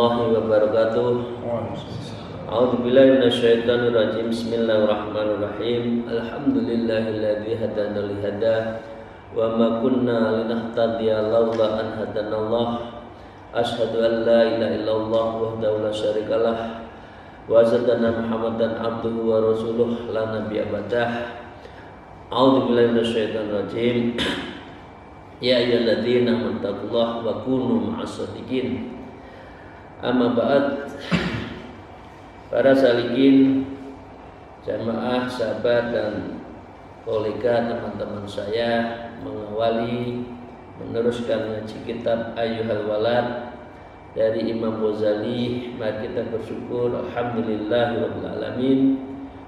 warahmatullahi wabarakatuh. A'udzubillahi minasyaitonir rajim. Bismillahirrahmanirrahim. Alhamdulillahilladzi hadana li hada wa ma kunna linahtadiya laula an hadanallah. Asyhadu an la ilaha illallah wahdahu la syarikalah wa asyhadu anna Muhammadan abduhu wa rasuluh la nabiyya ba'dah. A'udzubillahi minasyaitonir rajim. Ya ayyuhalladzina amanu taqullaha wa kunu ma'as-shadiqin. Amma ba'd. Para salikin, jamaah, sahabat dan kolega, teman-teman saya mengawali meneruskan ngaji kitab Ayyuhal Walad dari Imam Ghazali. Mari kita bersyukur alhamdulillahirabbil alamin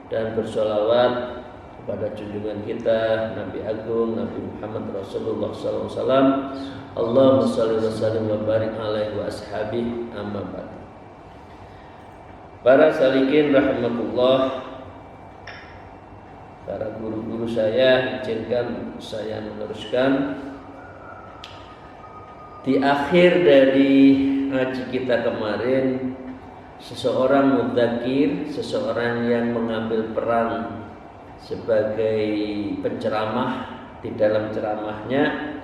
dan bersolawat kepada junjungan kita Nabi Agung Nabi Muhammad Rasulullah sallallahu alaihi wasallam. Allahumma shalli wa sallim wa barik alaihi wa ashabihi, amma ba'd. Para salikin rahimakumullah, para guru-guru saya, izinkan saya meneruskan di akhir dari ngaji kita kemarin. Seseorang mudzakir, seseorang yang mengambil peran sebagai penceramah, di dalam ceramahnya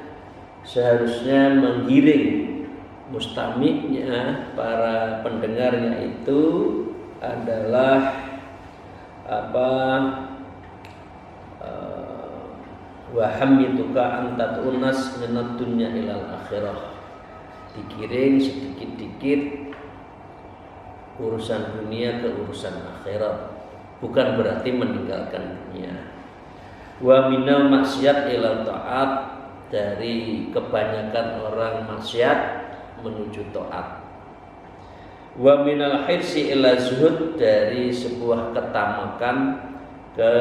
seharusnya menggiring mustami'nya, para pendengarnya itu adalah wa hammituka an tat'unas minad dunya ilal akhirah. Digiring sedikit-dikit urusan dunia ke urusan akhirat, bukan berarti meninggalkan dunia. Wa minal maksiat ilal ta'at, dari kebanyakan orang maksiat menuju taat. Wa minal hirsi ila zuhud, dari sebuah ketamakan ke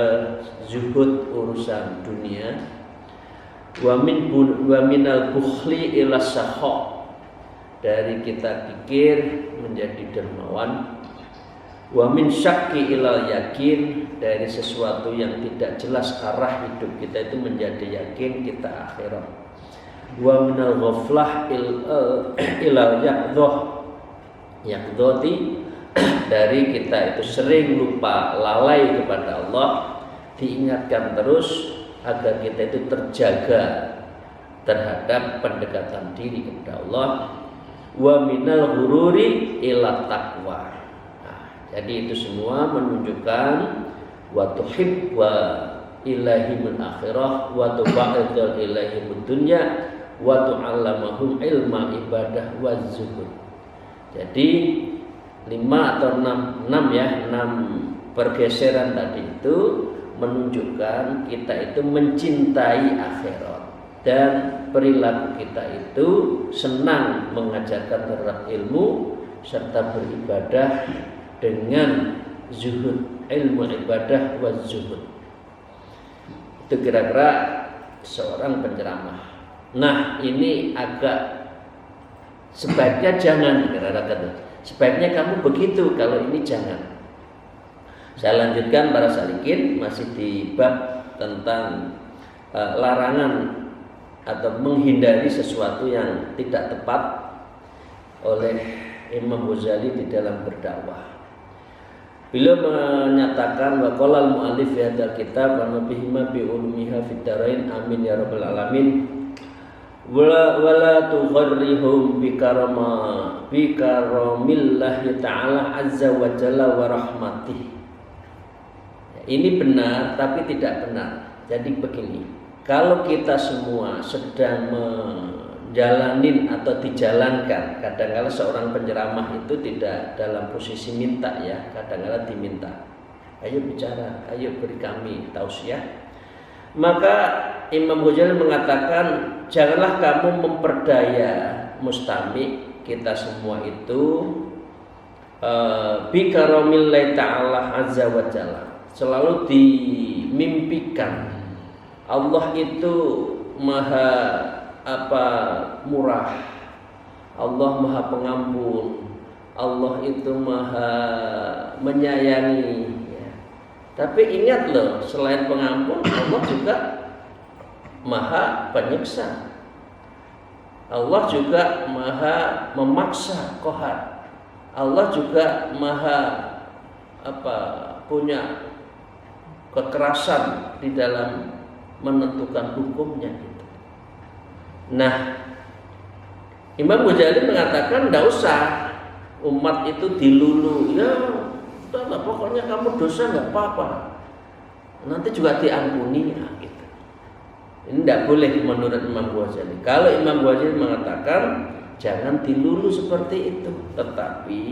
zuhud urusan dunia. Wa minal bukhli ila sakha, dari kita pikir menjadi dermawan. Wa min syakki ilal yakin, dari sesuatu yang tidak jelas arah hidup kita itu menjadi yakin kita akhirat. Wa minal ghaflah ilal yaqdhati, dari kita itu sering lupa, lalai kepada Allah, diingatkan terus agar kita itu terjaga terhadap pendekatan diri kepada Allah. Wa minal ghururi ila taqwa. Jadi itu semua menunjukkan wa tuhibba ilaihimul akhirah wa tuba'idul ilaihimud dunya wa tu'allamahum ilma ibadah wa zuhud. Jadi 5 atau 6 pergeseran tadi itu menunjukkan kita itu mencintai akhirat, dan perilaku kita itu senang mengajarkan terhadap ilmu serta beribadah dengan zuhud, ilmu ibadah wa zuhud. Itu kira-kira seorang penceramah. Nah, ini agak sebaiknya jangan, kira-kira sebaiknya kamu begitu, kalau ini jangan. Saya lanjutkan para salikin, masih di bab tentang larangan atau menghindari sesuatu yang tidak tepat oleh Imam Ghazali di dalam berdakwah. Beliau menyatakan wa qala al-mu'allif fi hadzal kitab wa bihima bi ulumiha fid darain amin ya rabbal alamin. Wala tugharrihum bi karamillahi ta'ala azza wa jalla wa rahmatih. Ini benar tapi tidak benar. Jadi begini, kalau kita semua sedang jalanin atau dijalankan, kadang-kala seorang penceramah itu tidak dalam posisi minta ya, kadang-kala diminta, ayo bicara, ayo beri kami tausiah. Maka Imam Ghazali mengatakan, janganlah kamu memperdaya mustami, kita semua itu bi karamillahi ta'ala azza wa jalla, selalu dimimpikan Allah itu maha murah, Allah maha pengampun, Allah itu maha menyayangi ya. Tapi ingat loh, selain pengampun, Allah juga maha penyiksa. Allah juga maha memaksa, qahar. Allah juga maha punya kekerasan di dalam menentukan hukumnya gitu. Nah, Imam Ghazali mengatakan tidak usah umat itu dilulu, ya udahlah pokoknya kamu dosa nggak apa-apa, nanti juga diampuni ya, gitu. Ini tidak boleh menurut Imam Ghazali. Kalau Imam Ghazali mengatakan jangan dilulu seperti itu. Tetapi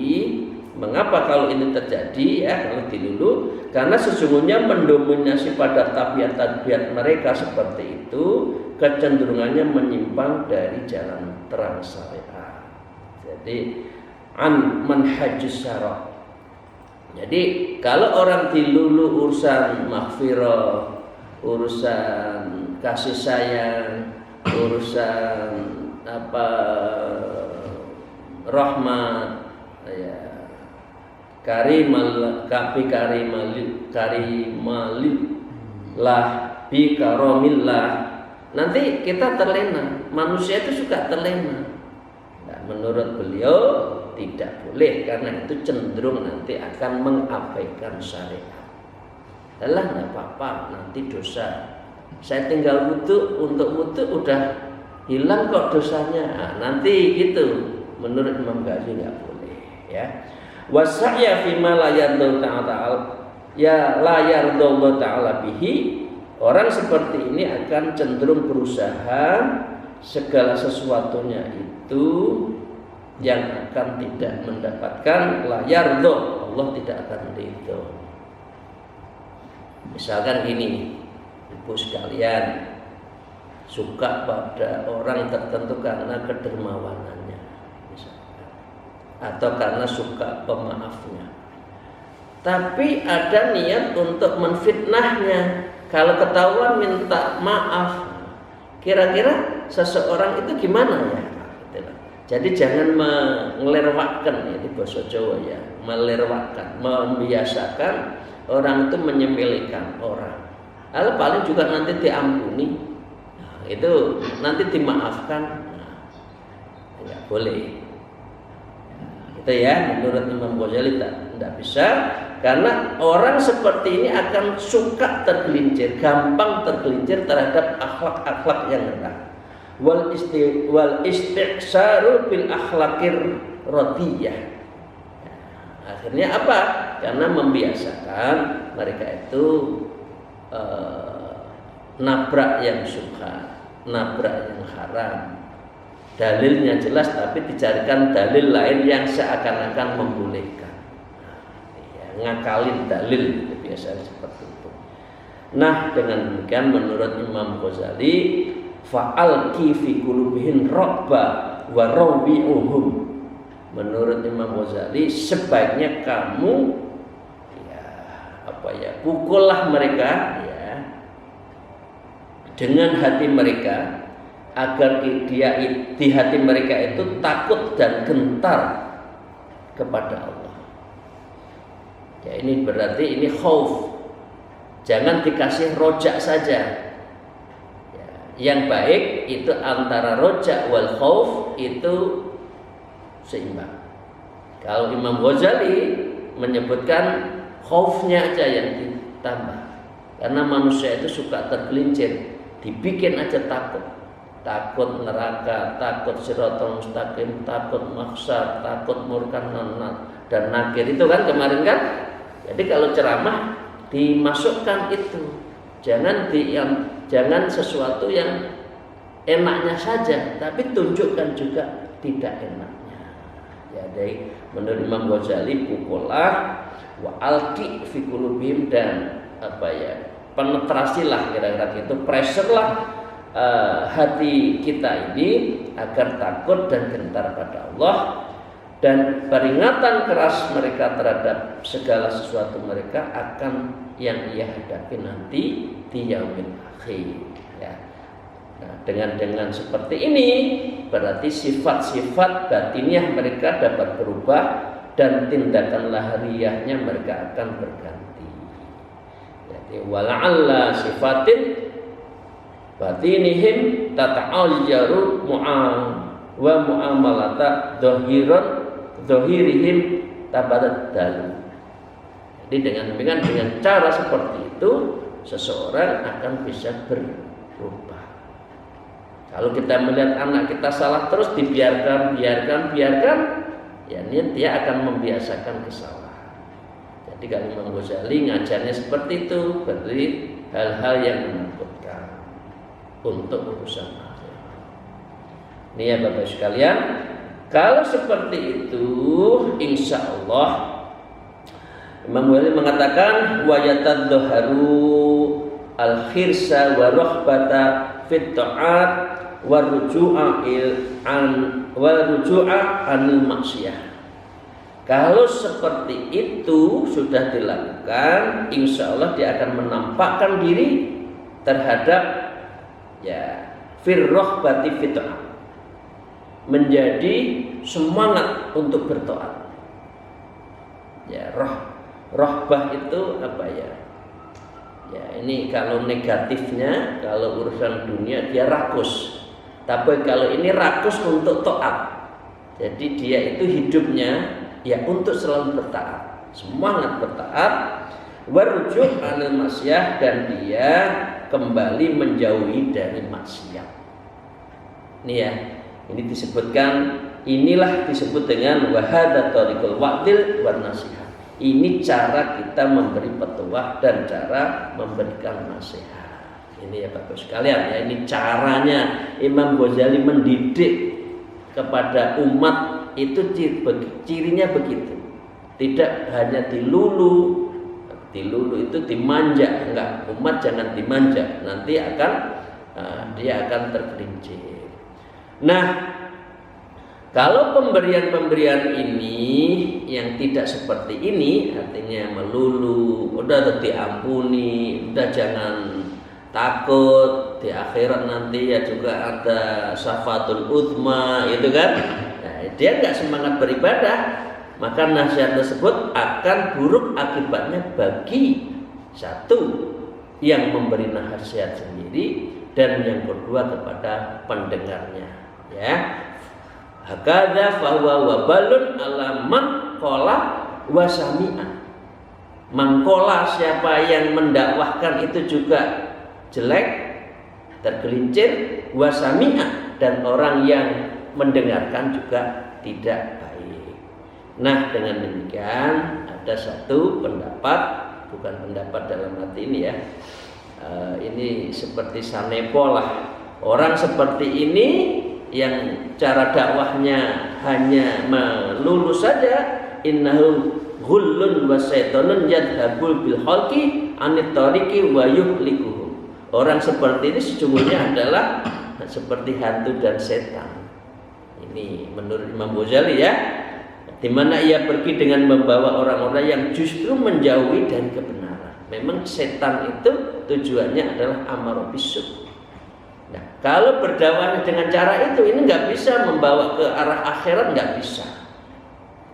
mengapa kalau ini terjadi ya, kalau dilulu? Karena sesungguhnya mendominasi pada tabiat-tabiat mereka seperti itu, kecenderungannya menyimpang dari jalan terang syariat. Jadi an manhajus syara'. Jadi kalau orang dilulu urusan maghfirah, urusan kasih sayang, urusan rahmat, ya karimalillah bi karamillah, nanti kita terlena. Manusia itu suka terlena. Nah, menurut beliau tidak boleh, karena itu cenderung nanti akan mengabaikan syariat. Alah, nggak apa-apa, nanti dosa. Saya tinggal wudu, untuk wudu udah hilang kok dosanya. Nah, nanti gitu. Menurut Imam Ghazali nggak boleh, ya. Wasa'ya fima la yardallahu ta'ala, ya la yardallahu ta'ala bihi. Orang seperti ini akan cenderung berusaha segala sesuatunya itu yang akan tidak mendapatkan la yardo, Allah tidak akan ridho. Misalkan gini, ibu sekalian suka pada orang tertentu karena kedermawanannya, misalkan, atau karena suka pemaafnya, tapi ada niat untuk menfitnahnya. Kalau ketahuan minta maaf, kira-kira seseorang itu gimana ya? Jadi jangan melerwakkan, ini bahasa Jawa ya, melerwakkan, membiasakan orang itu menyepelekan orang. Lalu paling juga nanti diampuni, nah, itu nanti dimaafkan, nah, nggak boleh. Itu ya, menurut Imam Ghazali tidak bisa, karena orang seperti ini akan suka tergelincir, gampang tergelincir terhadap akhlak-akhlak yang rendah. Wal istiqsaru bil akhlaqir radiyah. Akhirnya apa? Karena membiasakan mereka itu nabrak yang syubhat, nabrak yang haram. Dalilnya jelas tapi dicarikan dalil lain yang seakan-akan membolehkan. Ngakalin dalil, biasanya seperti itu. Nah, dengan demikian menurut Imam Ghazali, fa'alqi fi qulubihim ra'ba wa rawi'uhum. Menurut Imam Ghazali, sebaiknya kamu pukullah mereka ya dengan hati mereka, agar dia di hati mereka itu takut dan gentar kepada Allah. Ya, ini berarti ini khauf. Jangan dikasih rojak saja. Ya, yang baik itu antara rojak wal khauf itu seimbang. Kalau Imam Ghazali menyebutkan khaufnya aja yang ditambah, karena manusia itu suka tergelincir, dibikin aja takut neraka, takut siratal mustaqim, takut mahsyar, takut murkan dan nakir, itu kan kemarin kan. Jadi kalau ceramah dimasukkan itu, jangan sesuatu yang enaknya saja, tapi tunjukkan juga tidak enaknya. Jadi menurut Imam Ghazali, pukullah wa alqi fi qulubihim, dan penetrasilah, kira-kira gitu, pressure lah hati kita ini agar takut dan gentar pada Allah, dan peringatan keras mereka terhadap segala sesuatu mereka akan yang ia hadapi nanti di yaumil akhir ya. Nah, dengan seperti ini berarti sifat-sifat batiniah mereka dapat berubah dan tindakan lahiriahnya mereka akan berganti. Jadi wala'alla sifatin batinihim tata'ayyaru wa mu'amalata dhahirihim tabaddalu. Jadi dengan cara seperti itu seseorang akan bisa berubah. Kalau kita melihat anak kita salah terus dibiarkan, ya dia akan membiasakan kesalahan. Jadi kalau Imam Ghazali ngajarnya seperti itu, berarti hal-hal yang menakutkan untuk urusan akhirat. Ini ya Bapak sekalian, kalau seperti itu, insya Allah Imam Ghazali mengatakan wa yatadhaharu al-khirsa wa rahbata fit ta'at wa ruju'a anil maksiyah. Kalau seperti itu sudah dilakukan, insya Allah dia akan menampakkan diri terhadap ya firrohbati fit ta'at, menjadi semangat untuk bertaat. Ya rohbah itu apa ya? Ya ini kalau negatifnya, kalau urusan dunia dia rakus. Tapi kalau ini rakus untuk taat. Jadi dia itu hidupnya ya untuk selalu bertaat, semangat bertaat, warujuk anil maksiyah, dan dia kembali menjauhi dari maksiat. Ini ya, ini disebutkan, inilah disebut dengan wahada tariqul wa'dil wan nasihat. Ini cara kita memberi petuah dan cara memberikan nasihat. Ini ya Bapak sekalian ya, ini caranya Imam Ghazali mendidik kepada umat itu cirinya begitu. Tidak hanya dilulu itu dimanja, enggak, umat jangan dimanja, nanti dia akan tergelincir. Nah, kalau pemberian ini yang tidak seperti ini, artinya melulu, udah diampuni, udah jangan takut, di akhirat nanti ya juga ada syafatul uzma, itu kan. Nah, dia nggak semangat beribadah, maka nasihat tersebut akan buruk akibatnya bagi satu yang memberi nasihat sendiri dan yang kedua kepada pendengarnya. Ya. Hakadha fahuwa wabalun ala man qala wa sami'a. Mangkola, siapa yang mendakwahkan itu juga jelek, tergelincir, wa sami'a, dan orang yang mendengarkan juga tidak baik. Nah, dengan demikian ada satu pendapat, bukan pendapat dalam arti ini ya. Ini seperti sanepo lah. Orang seperti ini yang cara dakwahnya hanya melulu saja, innahu ghullun wa syaitonun yadhabul bil khalqi anit tariqi wa yuhlikuhum. Orang seperti ini sesungguhnya adalah seperti hantu dan setan. Ini menurut Imam Ghazali ya, di mana ia pergi dengan membawa orang-orang yang justru menjauhi dari kebenaran. Memang setan itu tujuannya adalah amar bisu. Nah, kalau berdakwah dengan cara itu, ini nggak bisa membawa ke arah akhirat, nggak bisa.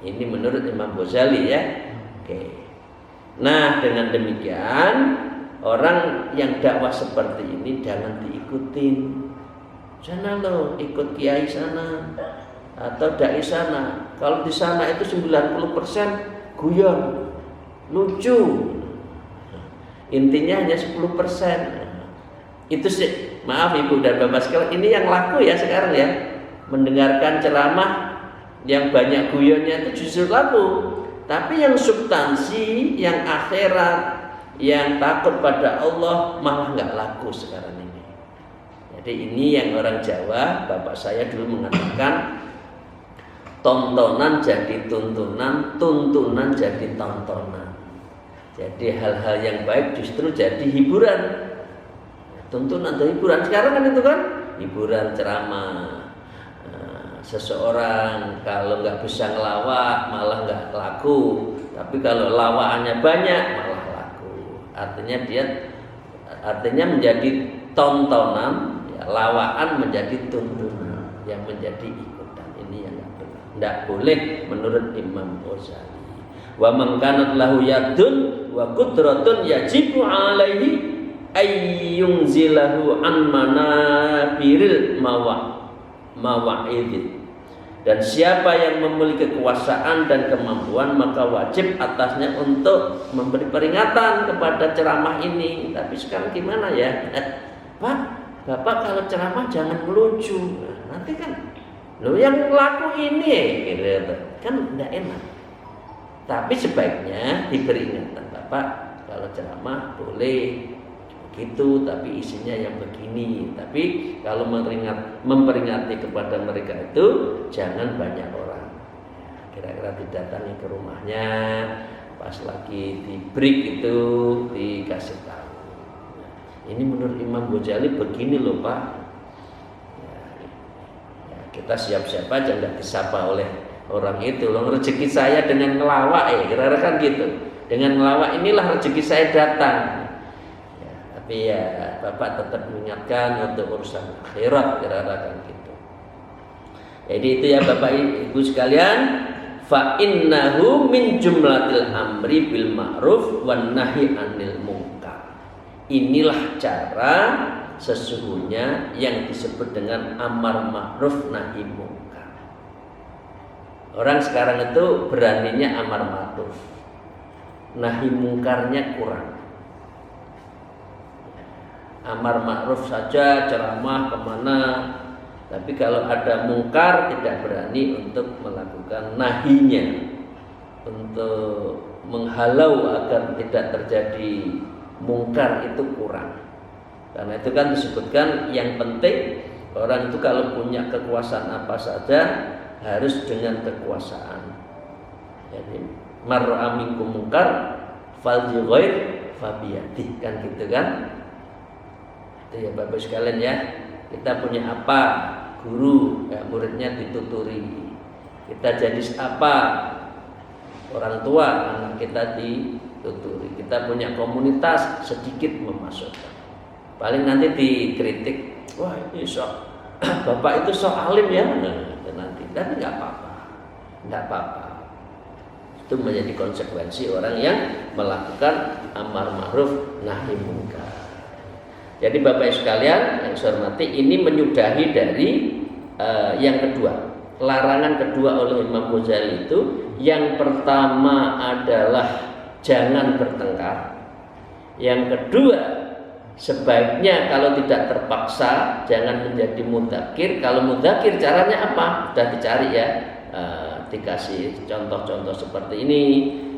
Ini menurut Imam Ghazali ya. Oke. Nah, dengan demikian orang yang dakwah seperti ini jangan diikutin. Sana lo ikut kiai sana atau dai sana. Kalau di sana itu 90% guyon, lucu. Intinya hanya 10%. Itu sih, maaf Ibu dan Bapak sekalian, ini yang laku ya sekarang ya. Mendengarkan ceramah yang banyak guyonnya itu justru laku. Tapi yang substansi, yang akhirat, yang takut pada Allah malah nggak laku sekarang ini. Jadi ini yang orang Jawa, bapak saya dulu mengatakan, tontonan jadi tuntunan, tuntunan jadi tontonan. Jadi hal-hal yang baik justru jadi hiburan. Tuntunan atau hiburan sekarang kan itu kan hiburan ceramah. Seseorang kalau nggak bisa ngelawak malah nggak laku, tapi kalau lawaannya banyak malah laku. Artinya menjadi tontonan, ya, lawaan menjadi tuntunan, yang menjadi ikutan. Ini yang nggak boleh menurut Imam Ghazali. Wa man kanat lahu yadun wa qudratun yajibu alaihi ayyunzilahu an manabiril mawa'idin. Dan siapa yang memiliki kekuasaan dan kemampuan maka wajib atasnya untuk memberi peringatan kepada ceramah ini. Tapi sekarang gimana ya? Pak, Bapak kalau ceramah jangan melucu. Nanti kan lo yang laku ini gitu. Kan tidak enak. Tapi sebaiknya diberi ingatan, Bapak kalau ceramah boleh gitu, tapi isinya yang begini. Tapi kalau memperingati kepada mereka itu jangan banyak orang. Kira-kira didatangi ke rumahnya, pas lagi di break itu dikasih tahu. Ini menurut Imam Ghazali begini loh Pak. Ya, kita siap-siap aja nggak disapa oleh orang itu. Loh, rezeki saya dengan ngelawak kira-kira kan gitu. Dengan ngelawak inilah rezeki saya datang. Tapi ya Bapak tetap mengingatkan untuk urusan akhirat kira-kira gitu. Jadi itu ya Bapak Ibu sekalian, fa innahu min jumlatil amri bil ma'ruf wan nahi 'anil munkar. Inilah cara sesungguhnya yang disebut dengan amar ma'ruf nahi munkar. Orang sekarang itu beraninya amar ma'ruf, nahi mungkarnya kurang. Amar ma'ruf saja ceramah kemana, tapi kalau ada mungkar tidak berani untuk melakukan nahinya, untuk menghalau agar tidak terjadi mungkar itu kurang. Karena itu kan disebutkan yang penting orang itu kalau punya kekuasaan apa saja harus dengan kekuasaan. Jadi mar'a minkum mungkar falyughayyir fabiyadihi, kan gitu kan. Itu ya Bapak sekalian ya, kita punya apa, guru ya, muridnya dituturi. Kita jadi apa, orang tua anak kita dituturi. Kita punya komunitas sedikit memasukkan. Paling nanti dikritik, wah ini sok Bapak itu sok alim ya, nah, nanti. Tapi nggak apa-apa, nggak apa-apa. Itu menjadi konsekuensi orang yang melakukan amar ma'ruf nahi munkar. Jadi Bapak sekalian yang saya hormati, ini menyudahi dari yang kedua. Larangan kedua oleh Imam Ghazali itu, yang pertama adalah jangan bertengkar. Yang kedua, sebaiknya kalau tidak terpaksa jangan menjadi mudzakir. Kalau mudzakir caranya apa? Sudah dicari ya, dikasih contoh-contoh seperti ini.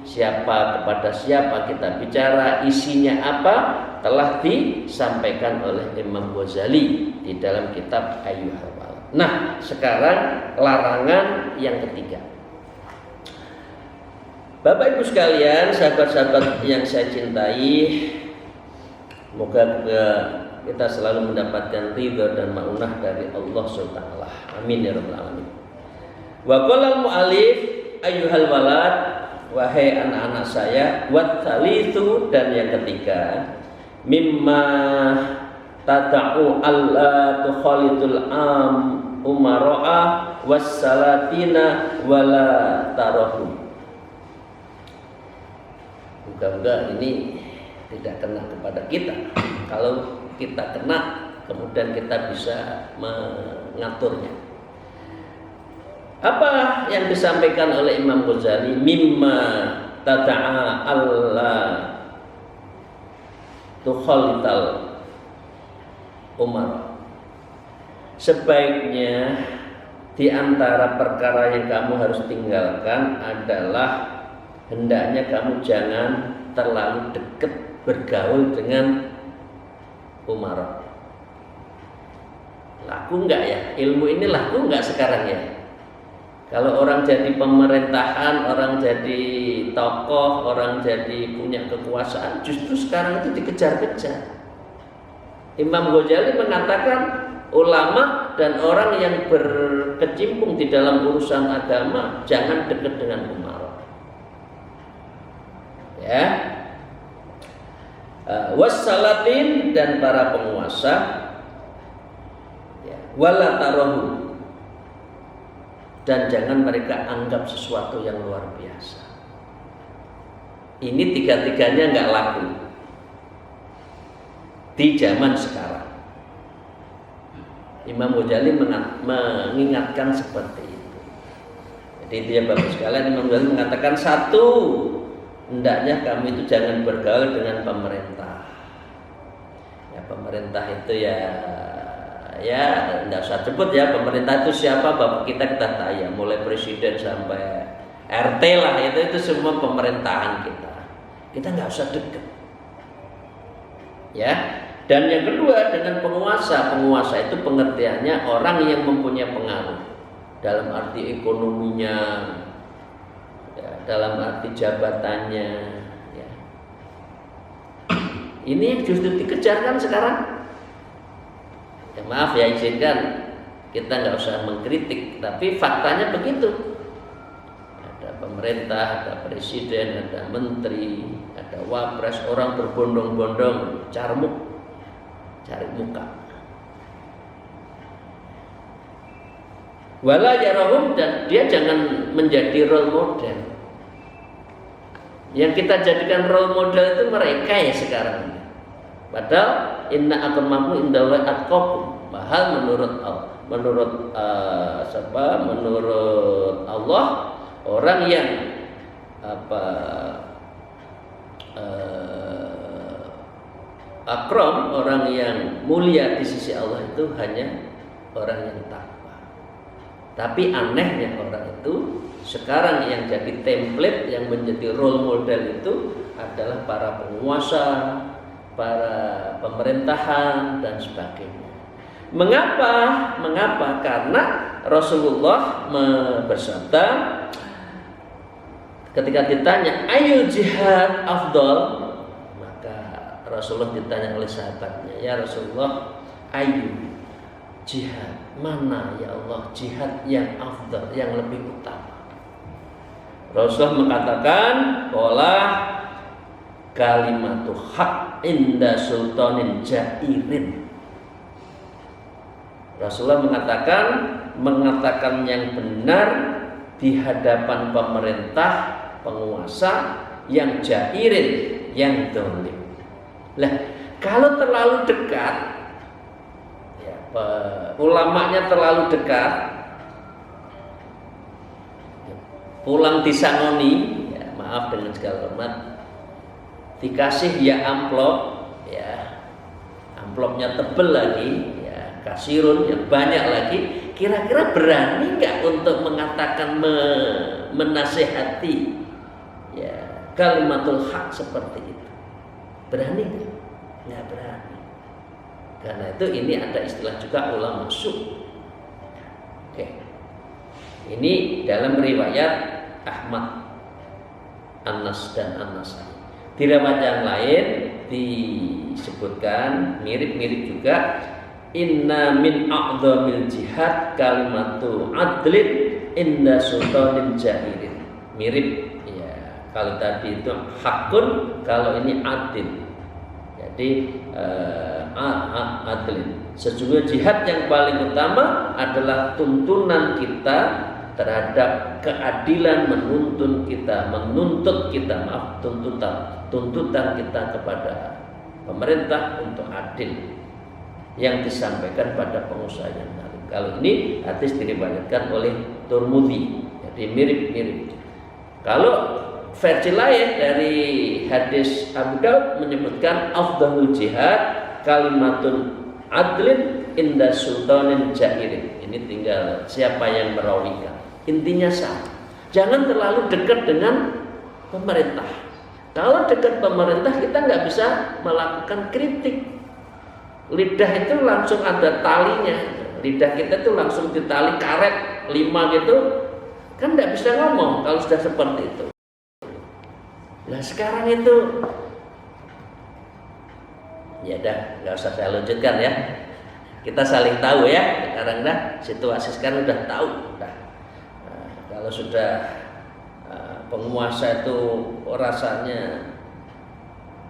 Siapa kepada siapa kita bicara, isinya apa, telah disampaikan oleh Imam Ghazali di dalam kitab Ayyuhal Walad. Nah, sekarang larangan yang ketiga. Bapak Ibu sekalian, sahabat-sahabat yang saya cintai, moga kita selalu mendapatkan ridha dan maunah dari Allah Subhanahu wa taala. Amin ya rabbal alamin. Wa qala al-mu'allif ayyuhal walad, wahai anak-anak saya, wat tsalitsu, dan yang ketiga, mimma tad'u alla tukhalidul am umara'a wassalatina wala tarahu. Moga-moga ini tidak kena kepada kita. Kalau kita kena, kemudian kita bisa mengaturnya. Apa yang disampaikan oleh Imam Ghazali? Mimma tada'a Allah tukhalital umar. Sebaiknya di antara perkara yang kamu harus tinggalkan adalah hendaknya kamu jangan terlalu dekat bergaul dengan umara. Laku enggak ya? Ilmu ini laku enggak sekarang ya? Kalau orang jadi pemerintahan, orang jadi tokoh, orang jadi punya kekuasaan, justru sekarang itu dikejar-kejar. Imam Ghazali mengatakan ulama dan orang yang berkecimpung di dalam urusan agama jangan dekat dengan umara. Ya, wassalatin, dan para penguasa, ya, wala tarahu, dan jangan mereka anggap sesuatu yang luar biasa. Ini tiga-tiganya nggak laku di zaman sekarang. Imam Ghazali mengingatkan seperti itu. Jadi dia bagus sekali. Imam Ghazali mengatakan satu, hendaknya kamu itu jangan bergaul dengan pemerintah. Ya pemerintah itu ya tidak usah sebut ya, pemerintah itu siapa, bapak kita tahu ya, mulai presiden sampai RT lah, itu semua pemerintahan kita nggak usah deket ya. Dan yang kedua, dengan penguasa itu pengertiannya orang yang mempunyai pengaruh dalam arti ekonominya ya, dalam arti jabatannya ya. Ini yang justru dikejar kan sekarang ya. Maaf ya, izinkan kita nggak usah mengkritik, tapi faktanya begitu. Ada pemerintah, ada presiden, ada menteri, ada wapres, orang berbondong-bondong cari muka. Wala yarahum, dan dia jangan menjadi role model. Yang kita jadikan role model itu mereka ya sekarang ini. Padahal inna akramakum indallahi atqakum. Bahal menurut Allah orang yang akram, orang yang mulia di sisi Allah itu hanya orang yang takwa. Tapi anehnya orang itu sekarang yang jadi template, yang menjadi role model itu adalah para penguasa, para pemerintahan dan sebagainya. Mengapa? Karena Rasulullah bersabda ketika ditanya ayul jihad afdal, Rasulullah ditanya oleh sahabatnya, ya Rasulullah, ayu jihad, mana ya Allah jihad yang afdal, yang lebih utama? Rasulullah mengatakan, qala kalimatu haq inda sultanin jairin. Rasulullah mengatakan yang benar di hadapan pemerintah, penguasa yang jairin, yang dolim. Lah, kalau terlalu dekat, ya, ulamanya terlalu dekat, pulang disangoni, ya, maaf dengan segala hormat, dikasih ya amplop, ya, amplopnya tebel lagi, ya, kasirun yang banyak lagi, kira-kira berani nggak untuk mengatakan menasehati, ya, kalimatul haq seperti itu? Berani nggak? Nggak berani. Karena itu ini ada istilah juga ulama su'. Oke. Ini dalam riwayat Ahmad, Anas dan An-Nasai. Di riwayat yang lain disebutkan mirip-mirip juga, inna min a'dhamil jihad kalimatu adlin inda sultanin jairin. Mirip. Kalau tadi itu hakun, kalau ini adil. Jadi adil. Sesungguhnya jihad yang paling utama adalah tuntunan kita terhadap keadilan, menuntut kita, tuntutan kita kepada pemerintah untuk adil yang disampaikan pada pengusaha yang lain. Kalau ini hadis diriwayatkan oleh Tirmidzi, jadi mirip-mirip. Kalau versi lain dari hadis Abu Daud menyebutkan afdhalul jihad kalimatun adlin inda sultanin jairin. Ini tinggal siapa yang merawikan. Intinya sama. Jangan terlalu dekat dengan pemerintah. Kalau dekat pemerintah kita nggak bisa melakukan kritik. Lidah itu langsung ada talinya. Lidah kita itu langsung ditali karet 5 gitu. Kan nggak bisa ngomong kalau sudah seperti itu. Nah sekarang itu ya dah nggak usah saya lanjutkan ya, kita saling tahu ya sekarang dah, situasi sekarang udah tahu dah. Kalau sudah penguasa itu rasanya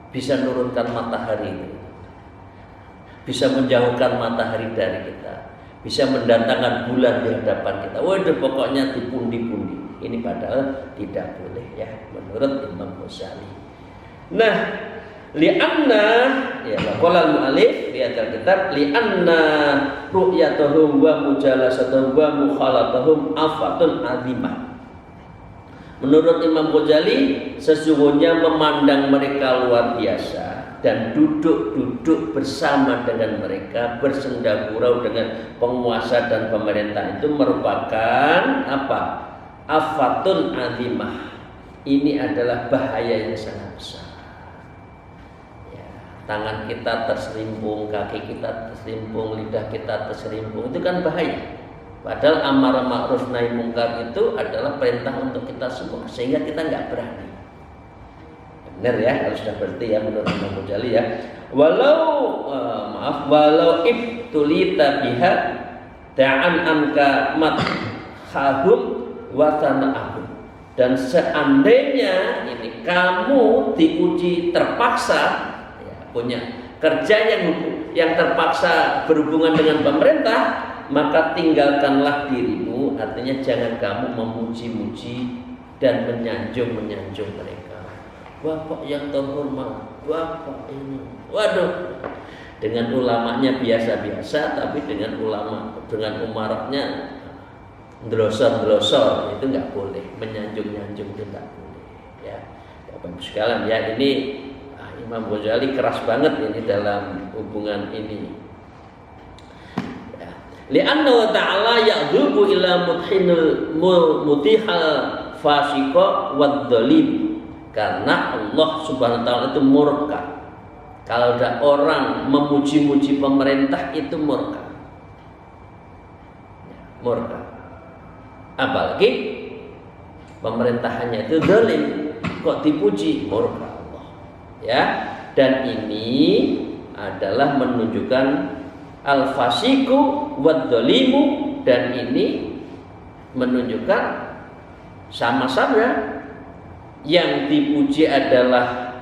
bisa nurunkan matahari, bisa menjauhkan matahari dari kita, bisa mendatangkan bulan di hadapan kita. Waduh, pokoknya dipundi-pundi. Ini padahal tidak boleh ya menurut Imam Ghazali. Nah, li'anna ya qala al-mu'allif fi al-kitab li'anna ru'yatuhum wa mujalasatuhum wa mukhalatatuhum afatun azimah. Menurut Imam Ghazali, sesungguhnya memandang mereka luar biasa dan duduk-duduk bersama dengan mereka, bersenda gurau dengan penguasa dan pemerintah itu merupakan apa? Afatun azimah. Ini adalah bahaya yang sangat besar. Ya, tangan kita terselimpung, kaki kita terselimpung, lidah kita terselimpung, itu kan bahaya. Padahal amar ma'ruf nahi mungkar itu adalah perintah untuk kita semua, sehingga kita nggak berani. Benar ya, kalau sudah berarti ya menurut Imam Ghazali ya. Walau ibtulita biha ta'an anka madhahum wa tana'ahum. Dan seandainya ini kamu diuji terpaksa, ya, punya kerja yang terpaksa berhubungan dengan pemerintah, maka tinggalkanlah dirimu, artinya jangan kamu memuji-muji dan menyanjung mereka. Bapak yang terhormat, bapak ini, waduh, dengan ulamanya biasa-biasa, tapi dengan umaraknya ndlosor itu nggak boleh, menyanjung itu nggak boleh. Ya, Bapak Ibu sekalian ya, ini Imam Ghazali keras banget ini dalam hubungan ini. Li'anna ta'ala ya'dhubu ila mutihal fasiqa wad-dhalim. Karena Allah Subhanahu wa taala itu murka. Kalau ada orang memuji-muji pemerintah itu murka. Murka. Apalagi pemerintahannya itu zalim, kok dipuji, murka Allah. Ya, dan ini adalah menunjukkan al-fasiqu wad-dhalimu, dan ini menunjukkan sama-sama yang dipuji adalah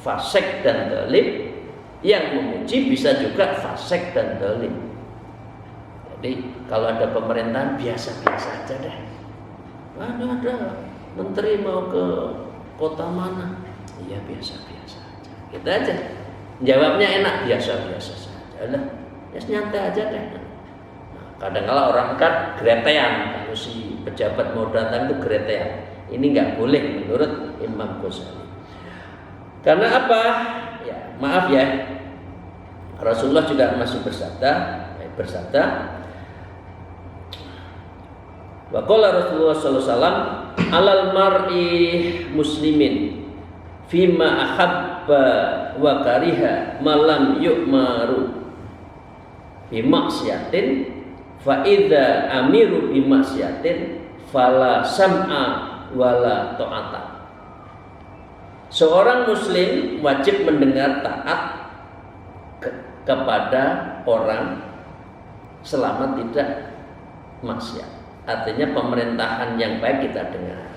fasik dan dhalim, yang memuji bisa juga fasik dan dhalim. Jadi kalau ada pemerintahan biasa-biasa aja deh. Ada menteri mau ke kota mana? Iya biasa-biasa aja. Kita aja. Jawabnya enak, biasa-biasa saja. Ya nyantai aja deh. Nah, kadang-kala orang kan gretean, kalau si pejabat mau datang itu gretean. Ini nggak boleh menurut Imam Ghazali. Karena apa? Ya, maaf ya. Rasulullah juga masih bersabda. Wa qala Rasulullah sallallahu alaihi wasallam, "Alal mar'i muslimin fima ahabba wa kariha malam yu'maru bimaksiatin fa idza amiru bimaksiatin fala sam'a wala ta'ata." Seorang muslim wajib mendengar taat kepada orang selama tidak maksiat. Artinya pemerintahan yang baik kita dengar,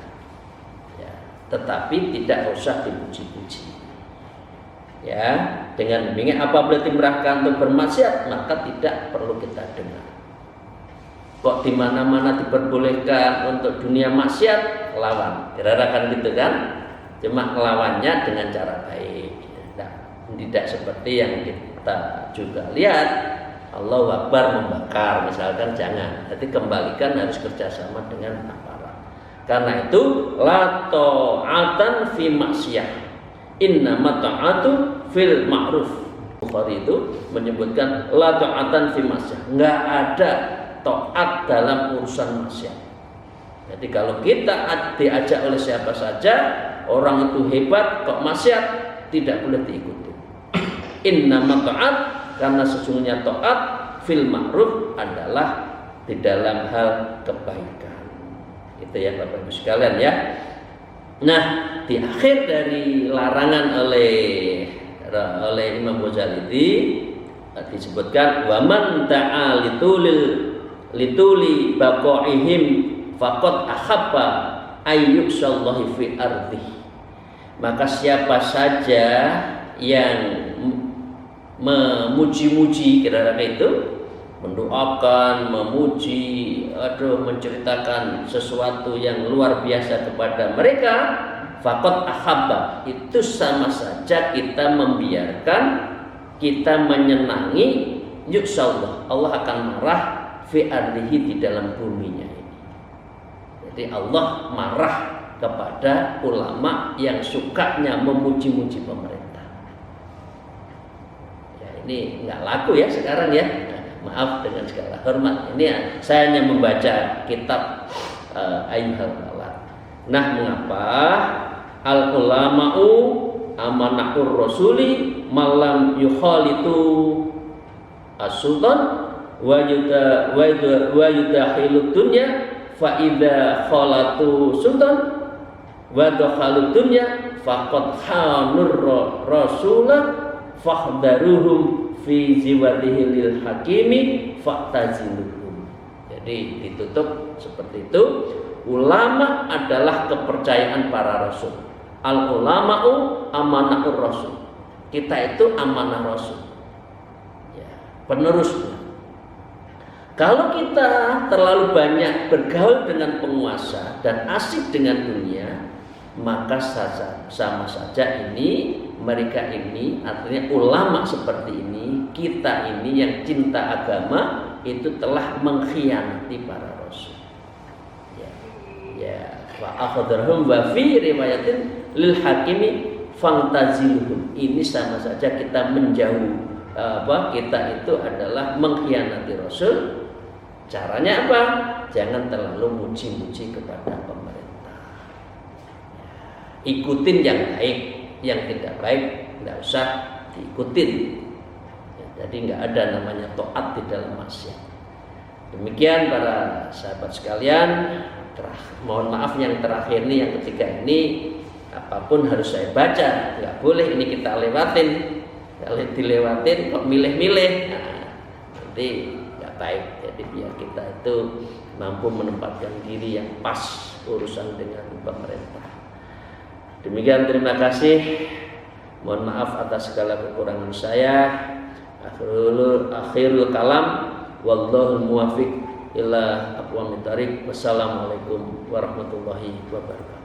ya, tetapi tidak usah dipuji-puji. Ya, dengan demikian apabila dimerahkan untuk bermaksiat, maka tidak perlu kita dengar. Kok di mana-mana diperbolehkan untuk dunia maksiat, lawan. Kira-kira kan gitu kan? Cuma lawannya dengan cara baik. Tidak seperti yang kita juga lihat. Allahu Akbar membakar misalkan, jangan. Jadi kembalikan, harus kerjasama dengan aparat. Karena itu la ta'atan fi maksiyah, innama ta'atu fil ma'ruf. Bukhari itu menyebutkan la ta'atan fi maksiyah, enggak ada taat dalam urusan maksiat. Jadi kalau kita diajak oleh siapa saja, orang itu hebat kok maksiat, tidak boleh diikuti. Innama ta'at, karena sesungguhnya taat fil ma'ruf adalah di dalam hal kebaikan. Itu ya Bapak Ibu sekalian ya. Nah, di akhir dari larangan oleh Imam Ghazali disebutkan wa man ta'a lituli baqaihim faqad ahabba ayyusallahi fi ardihi. Maka siapa saja yang memuji-muji, kira-kira itu mendoakan, memuji, menceritakan sesuatu yang luar biasa kepada mereka, faqad ahabba, itu sama saja kita membiarkan, kita menyenangi yusallah, Allah akan marah fi ardihi, di dalam buminya ini. Jadi Allah marah kepada ulama yang sukanya memuji-muji pemerintah. Ya, ini nggak laku ya sekarang ya. Maaf dengan segala hormat. Ini ya, saya hanya membaca kitab Ayyuhal Balad. Nah, mengapa al ulama'u amanahur rasuli malam yukhalitu as-sultan wa yudakhilu dunya fa idza khalatu sultan wa dakhalu dunya faqad khanur rasulah fahdaruhum fi ziwatihi lil hakimi fa'taziluhum. Jadi ditutup seperti itu. Ulama adalah kepercayaan para rasul. Al ulama'u amanahur rasul. Kita itu amanah rasul. Ya, penerusnya. Kalau kita terlalu banyak bergaul dengan penguasa dan asik dengan dunia, maka sama saja ini, mereka ini, artinya ulama seperti ini, kita ini yang cinta agama itu telah mengkhianati para rasul. Ya, wa akhadharhum wa fi riwayatin lil hakimi fangtaziluhum. Ini sama saja kita menjauh kita itu adalah mengkhianati rasul. Caranya apa? Jangan terlalu muji-muji kepada pemerintah. Ikutin yang baik, yang tidak baik tidak usah diikutin. Ya, jadi nggak ada namanya taat di dalam maksiat. Demikian para sahabat sekalian. Mohon maaf yang terakhir ini, yang ketiga ini, apapun harus saya baca, nggak boleh ini kita lewatin. Kalau dilewatin kok milih-milih, nanti nggak baik. Jadi biar kita itu mampu menempatkan diri yang pas urusan dengan pemerintah. Demikian, terima kasih. Mohon maaf atas segala kekurangan saya. Akhirul kalam, wallahul muwaffiq ila aqwamit thariq. Wassalamualaikum warahmatullahi wabarakatuh.